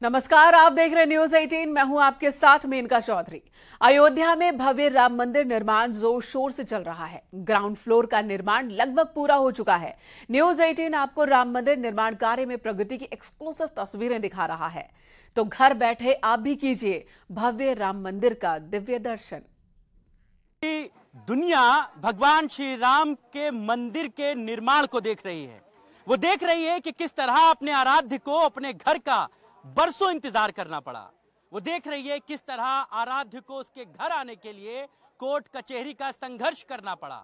नमस्कार, आप देख रहे न्यूज 18। मैं हूं आपके साथ मेनका चौधरी। अयोध्या में भव्य राम मंदिर निर्माण जोर शोर से चल रहा है। ग्राउंड फ्लोर का निर्माण लगभग पूरा हो चुका है। न्यूज 18 आपको राम मंदिर निर्माण कार्य में प्रगति की एक्सक्लूसिव तस्वीरें दिखा रहा है। तो घर बैठे आप भी कीजिए भव्य राम मंदिर का दिव्य दर्शन। दुनिया भगवान श्री राम के मंदिर के निर्माण को देख रही है। वो देख रही है कि किस तरह अपने आराध्य को अपने घर का बरसों इंतजार करना पड़ा। वो देख रही है किस तरह आराध्य को उसके घर आने के लिए कोर्ट कचहरी का संघर्ष करना पड़ा।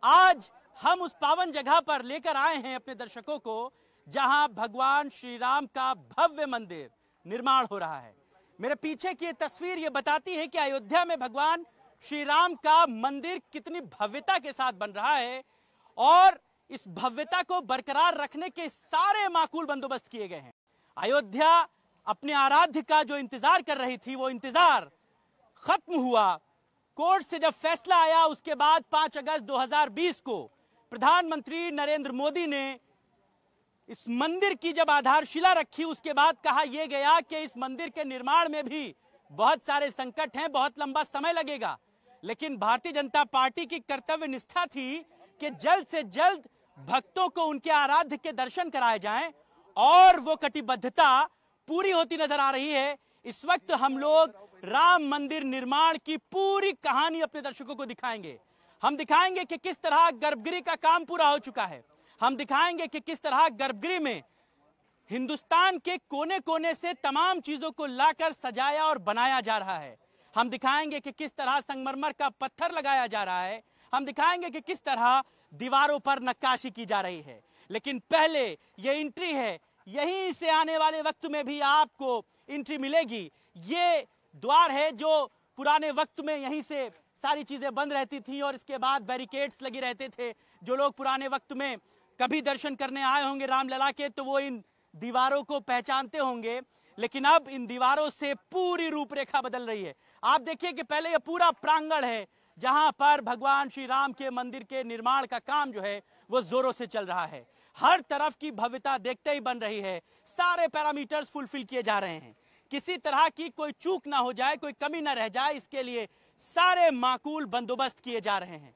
आज हम उस पावन जगह पर लेकर आए हैं अपने दर्शकों को, जहां भगवान श्री राम का भव्य मंदिर निर्माण हो रहा है। मेरे पीछे की ये तस्वीर ये बताती है कि अयोध्या में भगवान श्री राम का मंदिर कितनी भव्यता के साथ बन रहा है और इस भव्यता को बरकरार रखने के सारे माकूल बंदोबस्त किए गए हैं। अयोध्या अपने आराध्य का जो इंतजार कर रही थी, वो इंतजार खत्म हुआ। कोर्ट से जब फैसला आया, उसके बाद 5 अगस्त 2020 को प्रधानमंत्री नरेंद्र मोदी ने इस मंदिर की जब आधारशिला रखी, उसके बाद कहा यह गया कि इस मंदिर के निर्माण में भी बहुत सारे संकट हैं, बहुत लंबा समय लगेगा। लेकिन भारतीय जनता पार्टी की कर्तव्य निष्ठा थी कि जल्द से जल्द भक्तों को उनके आराध्य के दर्शन कराए जाएं, और वो कटिबद्धता पूरी होती नजर आ रही है। इस वक्त हम लोग राम मंदिर निर्माण की पूरी कहानी अपने दर्शकों को दिखाएंगे। हम दिखाएंगे कि किस तरह गर्भगृह का काम पूरा हो चुका है। हम दिखाएंगे कि किस तरह गर्भगृह में हिंदुस्तान के कोने कोने से तमाम चीजों को लाकर सजाया और बनाया जा रहा है। हम दिखाएंगे कि किस तरह संगमरमर का पत्थर लगाया जा रहा है। हम दिखाएंगे कि किस तरह दीवारों पर नक्काशी की जा रही है। लेकिन पहले ये एंट्री है, यहीं से आने वाले वक्त में भी आपको एंट्री मिलेगी। ये द्वार है जो पुराने वक्त में यहीं से सारी चीजें बंद रहती थी और इसके बाद बैरिकेड्स लगे रहते थे। जो लोग पुराने वक्त में कभी दर्शन करने आए होंगे रामलला के, तो वो इन दीवारों को पहचानते होंगे। लेकिन अब इन दीवारों से पूरी रूपरेखा बदल रही है। आप देखिए कि पहले ये पूरा प्रांगण है जहां पर भगवान श्री राम के मंदिर के निर्माण का काम जो है वो जोरों से चल रहा है। हर तरफ की भव्यता देखते ही बन रही है। सारे पैरामीटर्स फुलफिल किए जा रहे हैं। किसी तरह की कोई चूक ना हो जाए, कोई कमी ना रह जाए, इसके लिए सारे माकूल बंदोबस्त किए जा रहे हैं।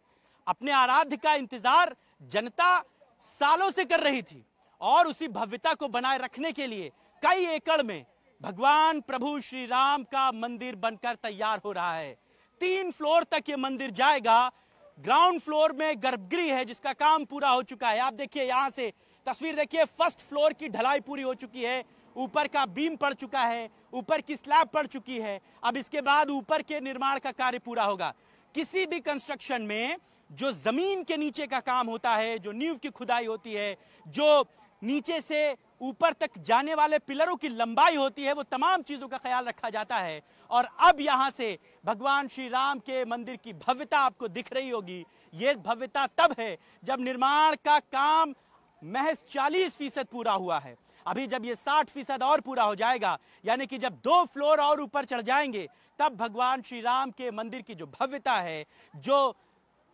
अपने आराध्य का इंतजार जनता सालों से कर रही थी और उसी भव्यता को बनाए रखने के लिए कई एकड़ में भगवान प्रभु श्री राम का मंदिर बनकर तैयार हो रहा है। 3 फ्लोर तक ये मंदिर जाएगा। ग्राउंड फ्लोर में गर्भगृह है जिसका काम पूरा हो चुका है। आप देखिए, यहां से तस्वीर देखिए, फर्स्ट फ्लोर की ढलाई पूरी हो चुकी है। ऊपर का बीम पड़ चुका है, ऊपर की स्लैब पड़ चुकी है। अब इसके बाद ऊपर के निर्माण का कार्य पूरा होगा। किसी भी कंस्ट्रक्शन में जो जमीन के नीचे का काम होता है, जो नींव की खुदाई होती है, जो नीचे से ऊपर तक जाने वाले पिलरों की लंबाई होती है, वो तमाम चीजों का ख्याल रखा जाता है। और अब यहां से भगवान श्री राम के मंदिर की भव्यता आपको दिख रही होगी। ये भव्यता तब है जब निर्माण का काम महज 40% पूरा हुआ है। अभी जब ये 60% और पूरा हो जाएगा, यानी कि जब 2 फ्लोर और ऊपर चढ़ जाएंगे, तब भगवान श्री राम के मंदिर की जो भव्यता है, जो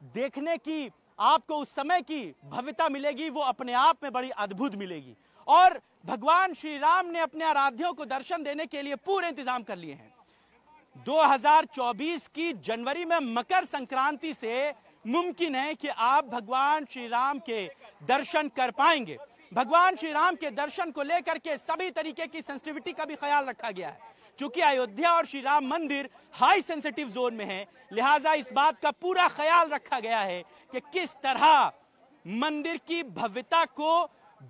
देखने की आपको उस समय की भव्यता मिलेगी, वो अपने आप में बड़ी अद्भुत मिलेगी। और भगवान श्री राम ने अपने आराध्यों को दर्शन देने के लिए पूरे इंतजाम कर लिए हैं। 2024 की जनवरी में मकर संक्रांति से मुमकिन है कि आप भगवान श्री राम के दर्शन कर पाएंगे। भगवान श्री राम के दर्शन को लेकर के सभी तरीके की सेंसिटिविटी का भी ख्याल रखा गया है। क्योंकि अयोध्या और श्री राम मंदिर हाई सेंसिटिव जोन में है, लिहाजा इस बात का पूरा ख्याल रखा गया है कि किस तरह मंदिर की भव्यता को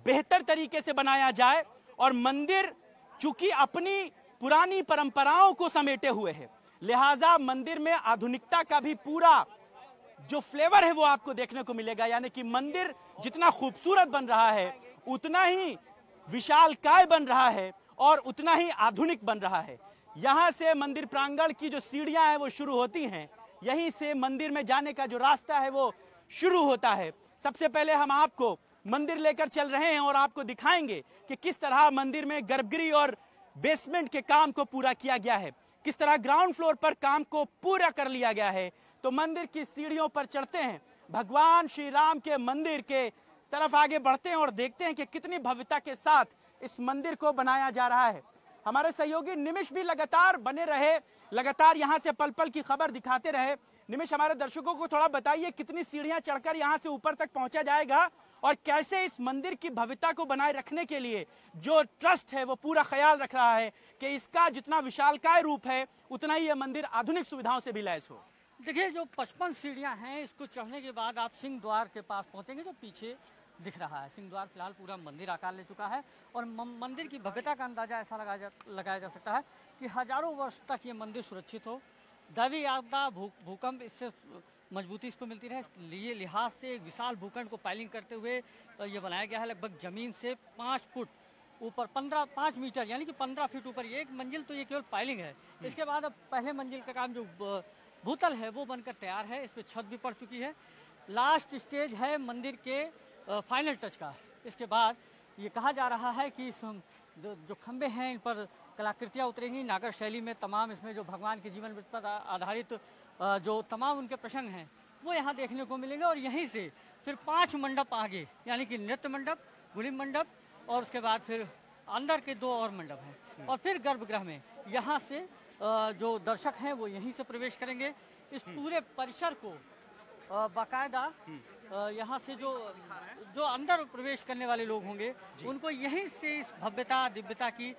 बेहतर तरीके से बनाया जाए। और मंदिर चूंकि अपनी पुरानी परंपराओं को समेटे हुए है, लिहाजा मंदिर में आधुनिकता का भी पूरा जो फ्लेवर है वो आपको देखने को मिलेगा। यानी कि मंदिर जितना खूबसूरत बन रहा है, उतना ही विशालकाय बन रहा है और उतना ही आधुनिक बन रहा है। यहां से मंदिर प्रांगण की जो सीढ़ियां हैं वो शुरू होती हैं। यहीं से मंदिर में जाने का जो रास्ता है वो शुरू होता है। सबसे पहले हम आपको मंदिर लेकर चल रहे हैं और आपको दिखाएंगे कि किस तरह मंदिर में गर्भगृह और बेसमेंट के काम को पूरा किया गया है, किस तरह ग्राउंड फ्लोर पर काम को पूरा कर लिया गया है। तो मंदिर की सीढ़ियों पर चढ़ते हैं, भगवान श्री राम के मंदिर के तरफ आगे बढ़ते हैं और देखते हैं कि कितनी भव्यता के साथ इस मंदिर को बनाया जा रहा है। हमारे सहयोगी निमिष भी लगातार बने रहे, लगातार यहाँ से पल पल की खबर दिखाते रहे। निमिष, हमारे दर्शकों को थोड़ा बताइए कितनी सीढ़ियां चढ़कर यहाँ से ऊपर तक पहुंचा जाएगा और कैसे इस मंदिर की भव्यता को बनाए रखने के लिए जो ट्रस्ट है वो पूरा ख्याल रख रहा है कि इसका जितना विशालकाय रूप है उतना ही यह मंदिर आधुनिक सुविधाओं से भी लैस हो। देखिए, जो 55 सीढ़ियां हैं, इसको चढ़ने के बाद आप सिंह द्वार के पास पहुंचेंगे, जो पीछे दिख रहा है। सिंह द्वार फिलहाल पूरा मंदिर आकार ले चुका है और मंदिर की भव्यता का अंदाजा ऐसा लगाया जा सकता है कि हजारों वर्ष तक ये मंदिर सुरक्षित हो। दैवीय आपदा, भूकंप इससे मजबूती इसको मिलती रहे, लिए लिहाज से एक विशाल भूखंड को पाइलिंग करते हुए ये बनाया गया है। लगभग जमीन से 5 फुट ऊपर 5 मीटर यानी कि 15 फीट ऊपर ये एक मंजिल, तो ये केवल पाइलिंग है। इसके बाद अब पहले मंजिल का काम जो भूतल है वो बनकर तैयार है, इस पर छत भी पड़ चुकी है। लास्ट स्टेज है मंदिर के फाइनल टच का। इसके बाद ये कहा जा रहा है कि जो खंबे हैं इन पर कलाकृतियाँ उतरेंगी नागर शैली में। तमाम इसमें जो भगवान के जीवन पर आधारित जो तमाम उनके प्रसंग हैं वो यहाँ देखने को मिलेंगे। और यहीं से फिर 5 मंडप आगे, यानी कि नृत्य मंडप, गुलिम मंडप और उसके बाद फिर अंदर के 2 और मंडप हैं। और फिर गर्भगृह में यहाँ से जो दर्शक हैं वो यहीं से प्रवेश करेंगे। इस पूरे परिसर को बाकायदा यहाँ से जो अंदर प्रवेश करने वाले लोग होंगे उनको यहीं से इस भव्यता दिव्यता की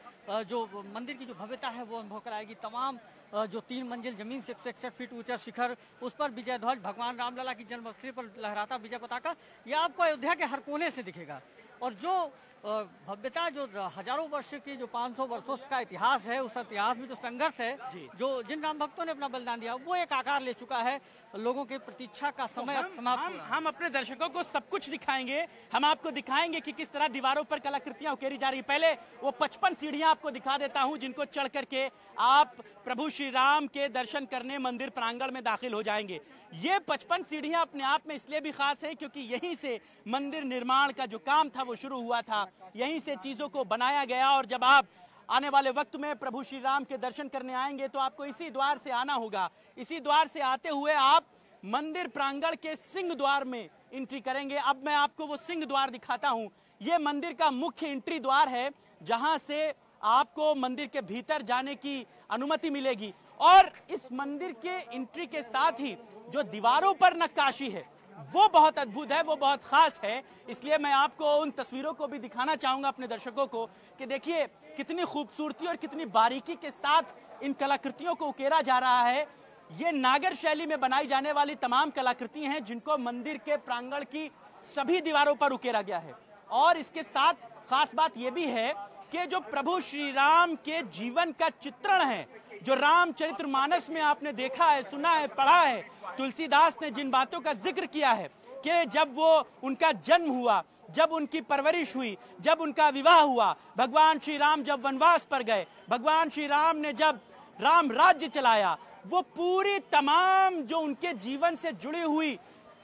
जो मंदिर की जो भव्यता है वो अनुभव कराएगी। तमाम जो 3 मंजिल जमीन से 161 फीट ऊंचा शिखर, उस पर विजय ध्वज, भगवान रामलला की जन्मस्थली पर लहराता विजय पताका, यह आपको अयोध्या के हर कोने से दिखेगा। और जो भव्यता, जो हजारों वर्ष की, जो 500 वर्षों का इतिहास है, उस इतिहास में जो संघर्ष है, जो जिन राम भक्तों ने अपना बलिदान दिया, वो एक आकार ले चुका है। लोगों की प्रतीक्षा का समय अब समाप्त हो रहा है। हम अपने दर्शकों को सब कुछ दिखाएंगे, हम आपको दिखाएंगे कि किस तरह दीवारों पर कलाकृतियां उकेरी जा रही है। पहले वो 55 सीढ़ियां आपको दिखा देता हूं जिनको चढ़ करके आप प्रभु श्री राम के दर्शन करने मंदिर प्रांगण में दाखिल हो जाएंगे। ये 55 सीढ़ियां अपने आप में इसलिए भी खास है क्योंकि यहीं से मंदिर निर्माण का जो काम था वो शुरू हुआ था, यहीं से चीजों को बनाया गया। और जब आप आने वाले वक्त में प्रभु श्री राम के दर्शन करने आएंगे तो आपको इसी द्वार से आना होगा। इसी द्वार से आते हुए आप मंदिर प्रांगण के सिंह द्वार में एंट्री करेंगे। अब मैं आपको वो सिंह द्वार दिखाता हूं। ये मंदिर का मुख्य एंट्री द्वार है जहां से आपको मंदिर के भीतर जाने की अनुमति मिलेगी। और इस मंदिर के एंट्री के साथ ही जो दीवारों पर नक्काशी है वो बहुत अद्भुत है, वो बहुत खास है। इसलिए मैं आपको उन तस्वीरों को भी दिखाना चाहूंगा अपने दर्शकों को कि देखिए कितनी खूबसूरती और कितनी बारीकी के साथ इन कलाकृतियों को उकेरा जा रहा है। ये नागर शैली में बनाई जाने वाली तमाम कलाकृति हैं जिनको मंदिर के प्रांगण की सभी दीवारों पर उकेरा गया है। और इसके साथ खास बात यह भी है कि जो प्रभु श्री राम के जीवन का चित्रण है, जो रामचरितमानस में आपने देखा है, सुना है, पढ़ा है, तुलसीदास ने जिन बातों का जिक्र किया है कि जब वो उनका जन्म हुआ, जब उनकी परवरिश हुई, जब उनका विवाह हुआ, भगवान श्री राम जब वनवास पर गए, भगवान श्री राम ने जब राम राज्य चलाया, वो पूरी तमाम जो उनके जीवन से जुड़ी हुई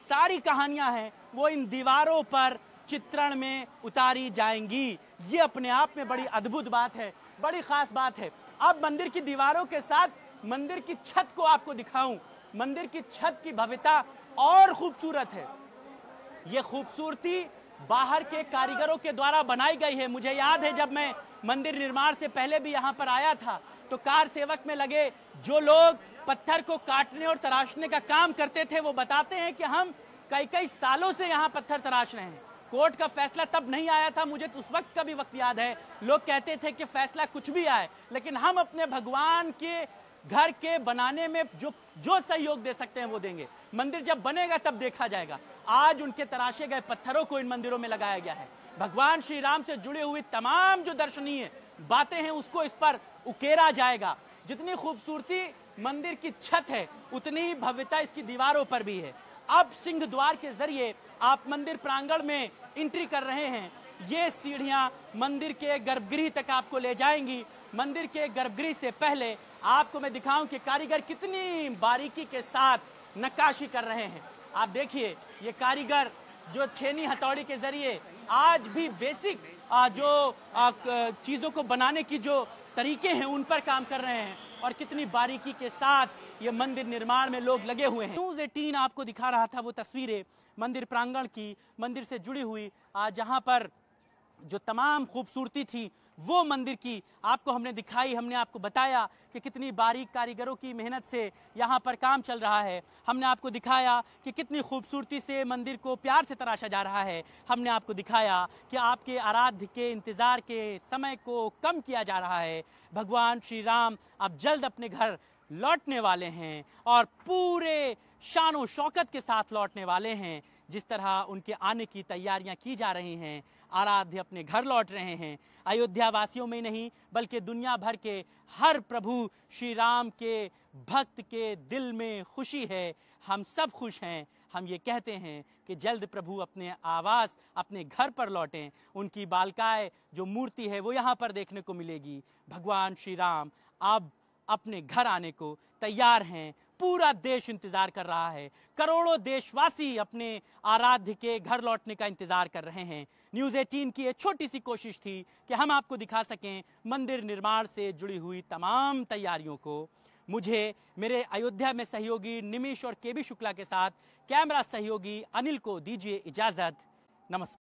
सारी कहानियां हैं वो इन दीवारों पर चित्रण में उतारी जाएंगी। ये अपने आप में बड़ी अद्भुत बात है, बड़ी खास बात है। अब मंदिर की दीवारों के साथ मंदिर की छत को आपको दिखाऊं। मंदिर की छत की भव्यता और खूबसूरत है। ये खूबसूरती बाहर के कारीगरों के द्वारा बनाई गई है। मुझे याद है जब मैं मंदिर निर्माण से पहले भी यहाँ पर आया था तो कार सेवक में लगे जो लोग पत्थर को काटने और तराशने का काम करते थे वो बताते हैं कि हम कई सालों से यहाँ पत्थर तराश रहे हैं। कोर्ट का फैसला तब नहीं आया था, मुझे तो उस वक्त का भी वक्त याद है। लोग कहते थे कि फैसला कुछ भी आए लेकिन हम अपने भगवान के घर के बनाने में जो सहयोग दे सकते हैं वो देंगे। मंदिर जब बनेगा तब देखा जाएगा। आज उनके तराशे गए पत्थरों को इन मंदिरों में लगाया गया है। भगवान श्री राम से जुड़ी हुई तमाम जो दर्शनीय बातें हैं उसको इस पर उकेरा जाएगा। जितनी खूबसूरती मंदिर की छत है उतनी ही भव्यता इसकी दीवारों पर भी है। अब सिंह द्वार के जरिए आप मंदिर प्रांगण में एंट्री कर रहे हैं। ये सीढ़ियां मंदिर के गर्भगृह तक आपको ले जाएंगी। मंदिर के गर्भगृह से पहले आपको मैं दिखाऊं कि कारीगर कितनी बारीकी के साथ नक्काशी कर रहे हैं। आप देखिए ये कारीगर जो छेनी हथौड़ी के जरिए आज भी बेसिक जो चीजों को बनाने की जो तरीके हैं उन पर काम कर रहे हैं और कितनी बारीकी के साथ ये मंदिर निर्माण में लोग लगे हुए हैं। न्यूज़ 18 आपको दिखा रहा था वो तस्वीरें मंदिर प्रांगण की, मंदिर से जुड़ी हुई, जहां पर जो तमाम खूबसूरती थी वो मंदिर की आपको हमने दिखाई, हमने आपको बताया कि कितनी बारीक कारीगरों की मेहनत से यहाँ पर काम चल रहा है। हमने आपको दिखाया कि कितनी खूबसूरती से मंदिर को प्यार से तराशा जा रहा है। हमने आपको दिखाया कि आपके आराध्य के इंतज़ार के समय को कम किया जा रहा है। भगवान श्री राम अब जल्द अपने घर लौटने वाले हैं और पूरे शान शौकत के साथ लौटने वाले हैं। जिस तरह उनके आने की तैयारियां की जा रही हैं, आराध्य अपने घर लौट रहे हैं। अयोध्या वासियों में नहीं बल्कि दुनिया भर के हर प्रभु श्री राम के भक्त के दिल में खुशी है। हम सब खुश हैं। हम ये कहते हैं कि जल्द प्रभु अपने आवास अपने घर पर लौटें। उनकी बालकाय जो मूर्ति है वो यहाँ पर देखने को मिलेगी। भगवान श्री राम अब अपने घर आने को तैयार हैं। पूरा देश इंतजार कर रहा है। करोड़ों देशवासी अपने आराध्य के घर लौटने का इंतजार कर रहे हैं। न्यूज़ 18 की एक छोटी सी कोशिश थी कि हम आपको दिखा सकें मंदिर निर्माण से जुड़ी हुई तमाम तैयारियों को। मुझे मेरे अयोध्या में सहयोगी निमिष और केबी शुक्ला के साथ कैमरा सहयोगी अनिल को दीजिए इजाजत। नमस्कार।